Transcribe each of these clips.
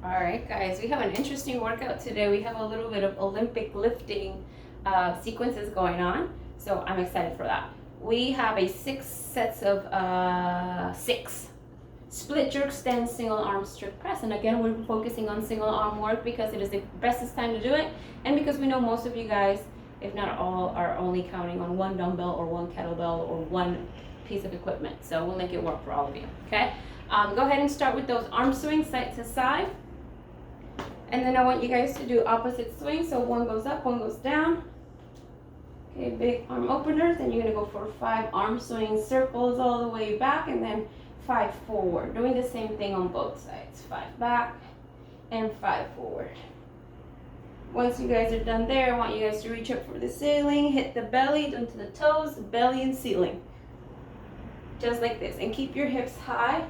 All right, guys, we have an interesting workout today. We have a little bit of Olympic lifting sequences going on, so I'm excited for that. We have a 6 sets of 6 split jerk stand single arm strict press, and again we're focusing on single arm work because it is the bestest time to do it, and because we know most of you guys, if not all, are only counting on one dumbbell or one kettlebell or one piece of equipment, so we'll make it work for all of you. Okay, go ahead and start with those arm swings side to side. And then I want you guys to do opposite swings. So one goes up, one goes down. Okay, big arm openers. Then you're gonna go for 5 arm swing circles all the way back and then 5 forward. Doing the same thing on both sides. 5 back and 5 forward. Once you guys are done there, I want you guys to reach up for the ceiling, hit the belly, into the toes, belly and ceiling. Just like this. And keep your hips high.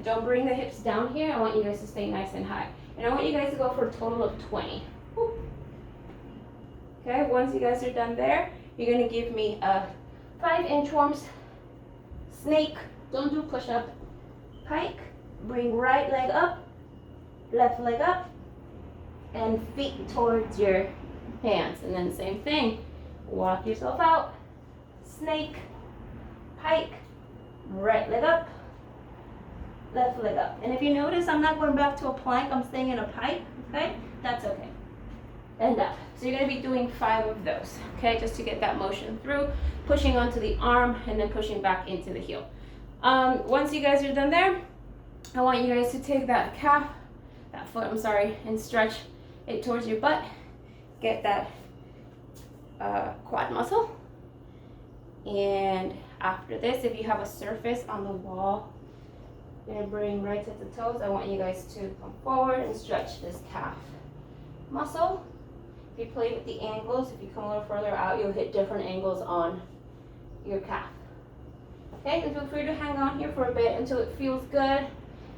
Don't bring the hips down here. I want you guys to stay nice and high. And I want you guys to go for a total of 20. Woo. Okay, once you guys are done there, you're gonna give me a 5 inchworms, snake, don't do push up, pike, bring right leg up, left leg up, and feet towards your hands. And then same thing, walk yourself out, snake, pike, right leg up, left leg up. And if you notice, I'm not going back to a plank, I'm staying in a pike, okay? That's okay. And up. So you're gonna be doing 5 of those, okay? Just to get that motion through, pushing onto the arm and then pushing back into the heel. Once you guys are done there, I want you guys to take that foot, and stretch it towards your butt. Get that quad muscle. And after this, if you have a surface on the wall, you're gonna bring right to the toes. I want you guys to come forward and stretch this calf muscle. If you play with the angles, if you come a little further out, you'll hit different angles on your calf. Okay, and feel free to hang on here for a bit until it feels good.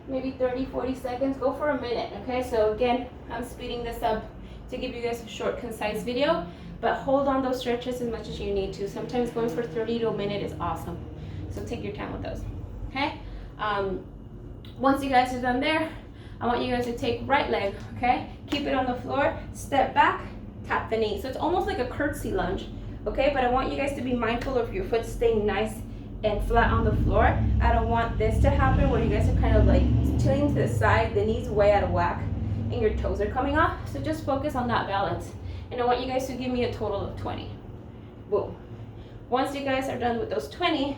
Maybe 30, 40 seconds, go for a minute, okay? So again, I'm speeding this up to give you guys a short, concise video, but hold on those stretches as much as you need to. Sometimes going for 30 to a minute is awesome. So take your time with those, okay? Once you guys are done there, I want you guys to take right leg, okay? Keep it on the floor, step back, tap the knee. So it's almost like a curtsy lunge, okay? But I want you guys to be mindful of your foot staying nice and flat on the floor. I don't want this to happen where you guys are kind of like tilting to the side, the knees way out of whack, and your toes are coming off. So just focus on that balance. And I want you guys to give me a total of 20. Boom. Once you guys are done with those 20,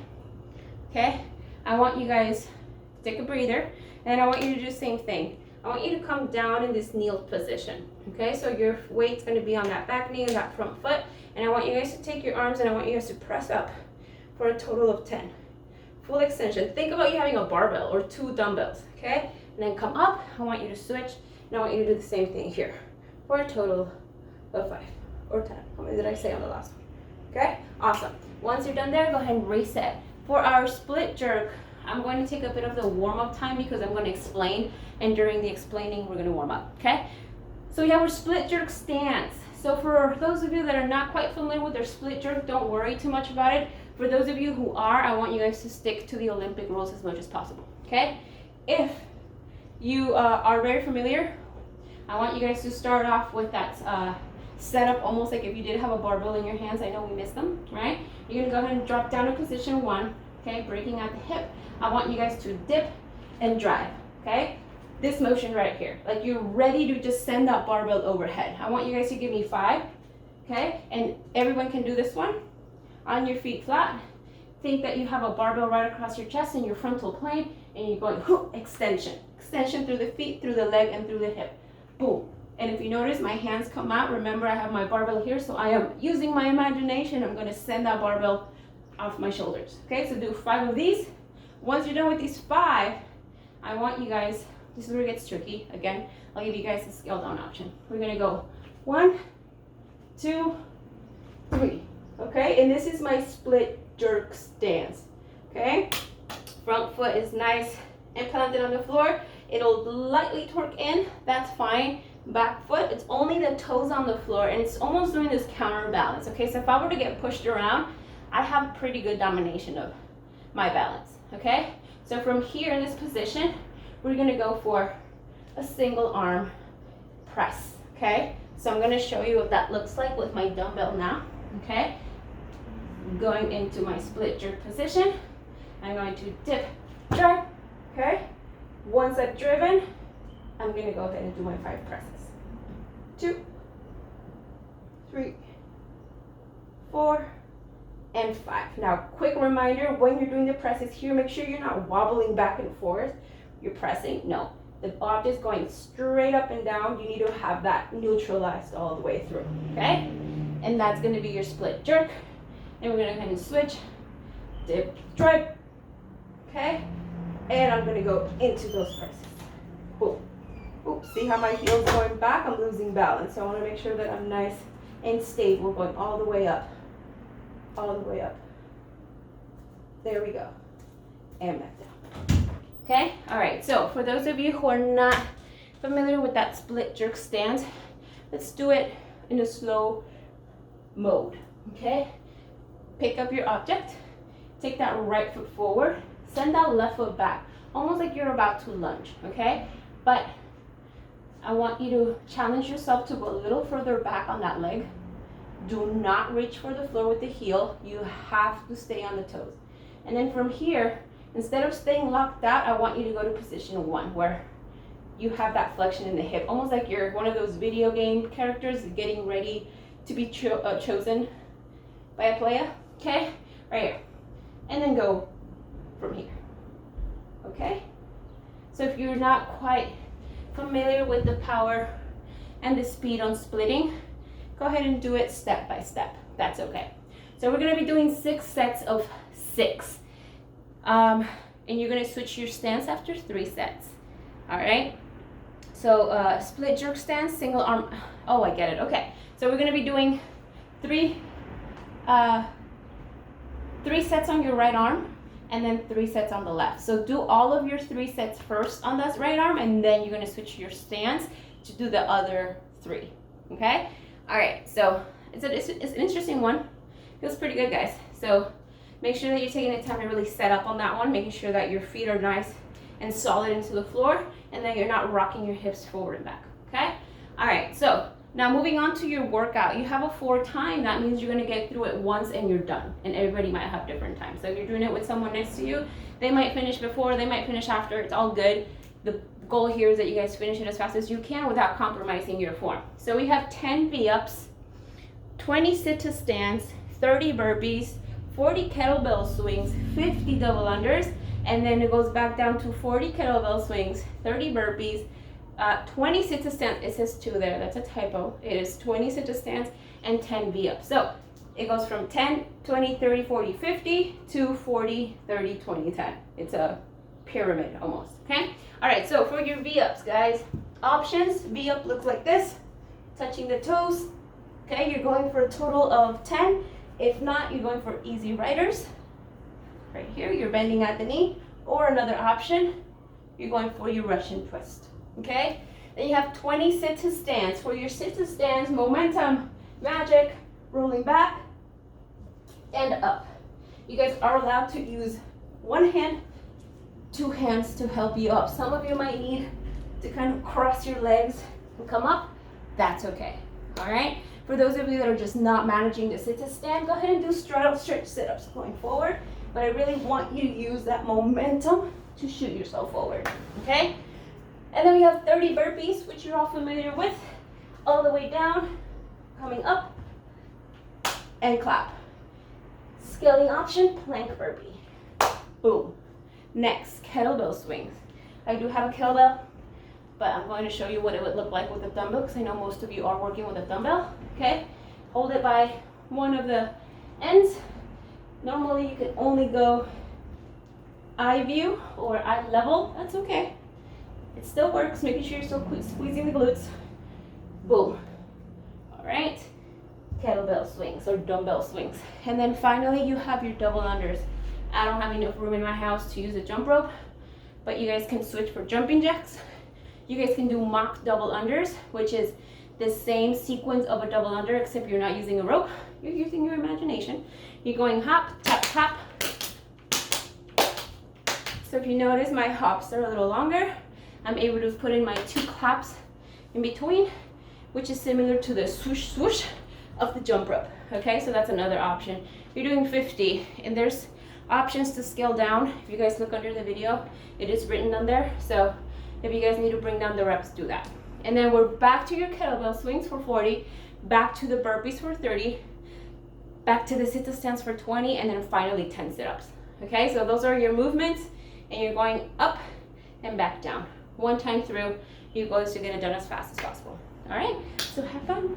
okay, I want you guys take a breather, and I want you to do the same thing. I want you to come down in this kneel position, okay? So your weight's gonna be on that back knee and that front foot, and I want you guys to take your arms and I want you guys to press up for a total of 10. Full extension. Think about you having a barbell or 2 dumbbells, okay? And then come up, I want you to switch, and I want you to do the same thing here for a total of 5 or 10. How many did I say on the last one? Okay, awesome. Once you're done there, go ahead and reset. For our split jerk, I'm going to take a bit of the warm-up time because I'm going to explain, and during the explaining, we're going to warm up, okay? So we have our split jerk stance. So for those of you that are not quite familiar with their split jerk, don't worry too much about it. For those of you who are, I want you guys to stick to the Olympic rules as much as possible, okay? If you are very familiar, I want you guys to start off with that setup, almost like if you did have a barbell in your hands. I know we missed them, right? You're going to go ahead and drop down to position 1, okay? Breaking at the hip. I want you guys to dip and drive, okay? This motion right here, like you're ready to just send that barbell overhead. I want you guys to give me 5, okay? And everyone can do this one. On your feet flat. Think that you have a barbell right across your chest and your frontal plane, and you're going whoop, extension. Extension through the feet, through the leg, and through the hip. Boom. And if you notice, my hands come out. Remember, I have my barbell here, so I am using my imagination. I'm going to send that barbell off my shoulders. Okay, so do 5 of these. Once you're done with these 5, I want you guys, this is where it gets tricky. Again, I'll give you guys a scale down option. We're going to go 1, 2, 3. Okay, and this is my split jerk stance. Okay, front foot is nice and planted on the floor. It'll lightly torque in, that's fine. Back foot, it's only the toes on the floor, and it's almost doing this counterbalance. Okay, so if I were to get pushed around, I have pretty good domination of my balance. Okay, so from here in this position, we're gonna go for a single arm press, okay? So I'm gonna show you what that looks like with my dumbbell now, okay? Going into my split jerk position. I'm going to dip, drive, okay? Once I've driven, I'm gonna go ahead and do my 5 presses. 2, 3, 4, and 5. Now, quick reminder, when you're doing the presses here, make sure you're not wobbling back and forth. You're pressing, no. The object is going straight up and down. You need to have that neutralized all the way through, okay? And that's gonna be your split jerk. And we're gonna kind of switch, dip, drive, okay? And I'm gonna go into those presses. Boom. Oops, see how my heel's going back? I'm losing balance. So I wanna make sure that I'm nice and stable, going all the way up. All the way up. There we go. And back down. Okay? All right, so for those of you who are not familiar with that split jerk stance, let's do it in a slow mode, okay? Pick up your object, take that right foot forward, send that left foot back, almost like you're about to lunge, okay? But I want you to challenge yourself to go a little further back on that leg. Do not reach for the floor with the heel. You have to stay on the toes. And then from here, instead of staying locked out, I want you to go to position 1, where you have that flexion in the hip, almost like you're one of those video game characters getting ready to be chosen by a player, okay? Right here. And then go from here, okay? So if you're not quite familiar with the power and the speed on splitting, go ahead and do it step by step. That's okay. So we're gonna be doing 6 sets of 6. And you're gonna switch your stance after 3 sets. All right? So split jerk stance, single arm. Oh, I get it. Okay. So we're gonna be doing 3 sets on your right arm, and then 3 sets on the left. So do all of your 3 sets first on that right arm, and then you're gonna switch your stance to do the other 3. Okay? All right. So it's an interesting one. Feels pretty good, guys. So make sure that you're taking the time to really set up on that one, making sure that your feet are nice and solid into the floor, and that you're not rocking your hips forward and back, okay? All right, so now moving on to your workout. You have a 4 time, that means you're gonna get through it once and you're done, and everybody might have different times. So if you're doing it with someone next to you, they might finish before, they might finish after, it's all good. The goal here is that you guys finish it as fast as you can without compromising your form. So we have 10 V-ups, 20 sit-to-stands, 30 burpees, 40 kettlebell swings, 50 double unders, and then it goes back down to 40 kettlebell swings, 30 burpees, 20 sit-to-stands. It says 2 there, that's a typo. It is 20 sit-to-stands and 10 V-ups. So it goes from 10, 20, 30, 40, 50 to 40, 30, 20, 10. It's a pyramid almost, okay? All right, so for your V-ups, guys, options, V-up looks like this, touching the toes, okay? You're going for a total of 10. If not, you're going for easy riders. Right here, you're bending at the knee. Or another option, you're going for your Russian twist, okay? Then you have 20 sit-to-stands. For your sit-to-stands, momentum, magic, rolling back and up. You guys are allowed to use 1 hand, 2 hands to help you up. Some of you might need to kind of cross your legs and come up. That's okay, all right? For those of you that are just not managing the sit-to-stand, go ahead and do straddle stretch sit-ups going forward. But I really want you to use that momentum to shoot yourself forward, okay? And then we have 30 burpees, which you're all familiar with. All the way down, coming up, and clap. Scaling option, plank burpee. Boom. Next, kettlebell swings. I do have a kettlebell, but I'm going to show you what it would look like with a dumbbell, because I know most of you are working with a dumbbell, okay? Hold it by one of the ends. Normally you can only go eye view or eye level, that's okay. It still works, making sure you're still squeezing the glutes. Boom. All right, kettlebell swings or dumbbell swings. And then finally you have your double unders. I don't have enough room in my house to use a jump rope, but you guys can switch for jumping jacks. You guys can do mock double unders, which is the same sequence of a double under, except you're not using a rope, you're using your imagination. You're going hop, tap, tap. So if you notice, my hops are a little longer. I'm able to put in my 2 claps in between, which is similar to the swoosh swoosh of the jump rope. Okay, so that's another option. You're doing 50, and there's options to scale down. If you guys look under the video, it is written on there. So if you guys need to bring down the reps, do that. And then we're back to your kettlebell swings for 40, back to the burpees for 30, back to the sit to stands for 20, and then finally 10 sit-ups. Okay, so those are your movements, and you're going up and back down. One time through, you guys to get it done as fast as possible. All right, so have fun.